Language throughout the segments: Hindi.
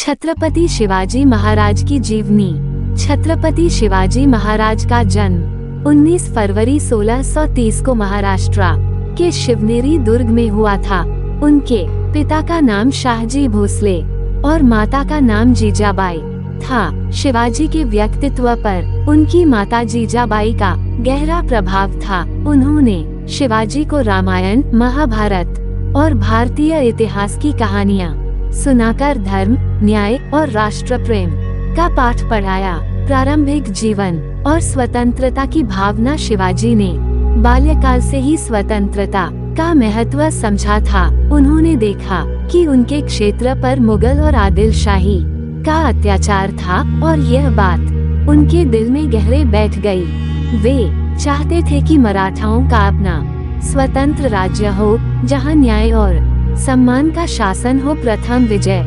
छत्रपति शिवाजी महाराज की जीवनी। छत्रपति शिवाजी महाराज का जन्म 19 फरवरी 1630 को महाराष्ट्र के शिवनेरी दुर्ग में हुआ था। उनके पिता का नाम शाहजी भोसले और माता का नाम जीजाबाई था। शिवाजी के व्यक्तित्व पर उनकी माता जीजाबाई का गहरा प्रभाव था। उन्होंने शिवाजी को रामायण, महाभारत और भारतीय इतिहास की कहानियाँ सुनाकर धर्म, न्याय और राष्ट्र प्रेम का पाठ पढ़ाया। प्रारंभिक जीवन और स्वतंत्रता की भावना। शिवाजी ने बाल्यकाल से ही स्वतंत्रता का महत्व समझा था। उन्होंने देखा कि उनके क्षेत्र पर मुगल और आदिलशाही का अत्याचार था और यह बात उनके दिल में गहरे बैठ गई। वे चाहते थे कि मराठाओं का अपना स्वतंत्र राज्य हो, जहां न्याय और सम्मान का शासन हो। प्रथम विजय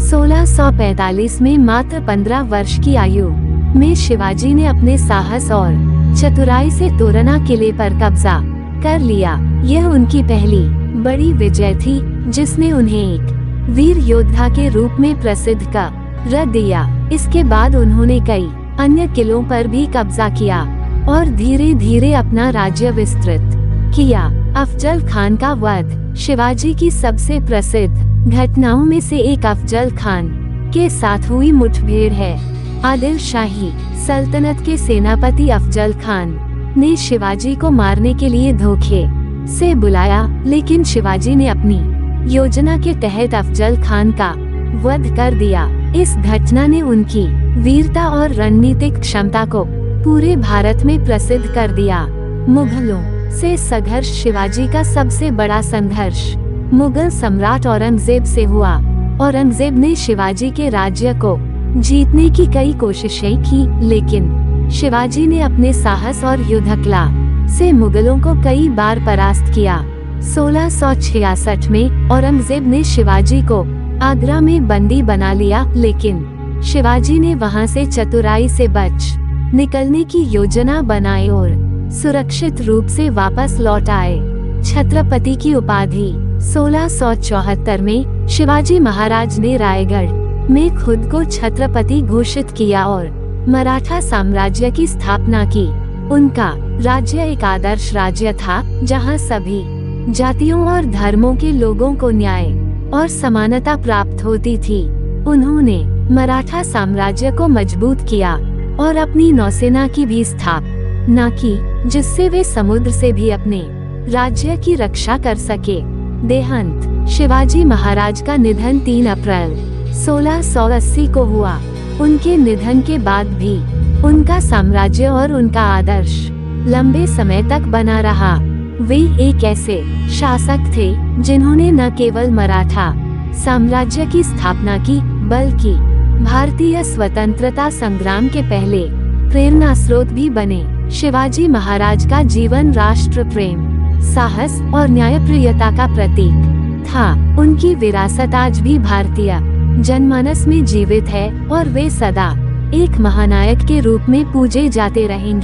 1645 में मात्र 15 वर्ष की आयु में शिवाजी ने अपने साहस और चतुराई से तोरना किले पर कब्जा कर लिया। यह उनकी पहली बड़ी विजय थी, जिसने उन्हें एक वीर योद्धा के रूप में प्रसिद्ध कर दिया। इसके बाद उन्होंने कई अन्य किलों पर भी कब्जा किया और धीरे धीरे अपना राज्य विस्तृत किया। अफजल खान का वध शिवाजी की सबसे प्रसिद्ध घटनाओं में से एक अफजल खान के साथ हुई मुठभेड़ है। आदिलशाही सल्तनत के सेनापति अफजल खान ने शिवाजी को मारने के लिए धोखे से बुलाया, लेकिन शिवाजी ने अपनी योजना के तहत अफजल खान का वध कर दिया। इस घटना ने उनकी वीरता और रणनीतिक क्षमता को पूरे भारत में प्रसिद्ध कर दिया। मुगलों से संघर्ष। शिवाजी का सबसे बड़ा संघर्ष मुगल सम्राट औरंगजेब से हुआ। औरंगजेब ने शिवाजी के राज्य को जीतने की कई कोशिशें की, लेकिन शिवाजी ने अपने साहस और युद्धकला से मुगलों को कई बार परास्त किया। 1666 में औरंगजेब ने शिवाजी को आगरा में बंदी बना लिया, लेकिन शिवाजी ने वहां से चतुराई से बच निकलने की योजना बनाई और सुरक्षित रूप से वापस लौट आए। छत्रपति की उपाधि 1674 में शिवाजी महाराज ने रायगढ़ में खुद को छत्रपति घोषित किया और मराठा साम्राज्य की स्थापना की। उनका राज्य एक आदर्श राज्य था, जहां सभी जातियों और धर्मों के लोगों को न्याय और समानता प्राप्त होती थी। उन्होंने मराठा साम्राज्य को मजबूत किया और अपनी नौसेना की भी स्थापना की, जिससे वे समुद्र से भी अपने राज्य की रक्षा कर सके। देहांत। शिवाजी महाराज का निधन 3 अप्रैल 1680 को हुआ। उनके निधन के बाद भी उनका साम्राज्य और उनका आदर्श लंबे समय तक बना रहा। वे एक ऐसे शासक थे जिन्होंने न केवल मराठा साम्राज्य की स्थापना की, बल्कि भारतीय स्वतंत्रता संग्राम के पहले प्रेरणा स्रोत भी बने। शिवाजी महाराज का जीवन राष्ट्र प्रेम, साहस और न्यायप्रियता का प्रतीक था। उनकी विरासत आज भी भारतीय जनमानस में जीवित है और वे सदा एक महानायक के रूप में पूजे जाते रहेंगे।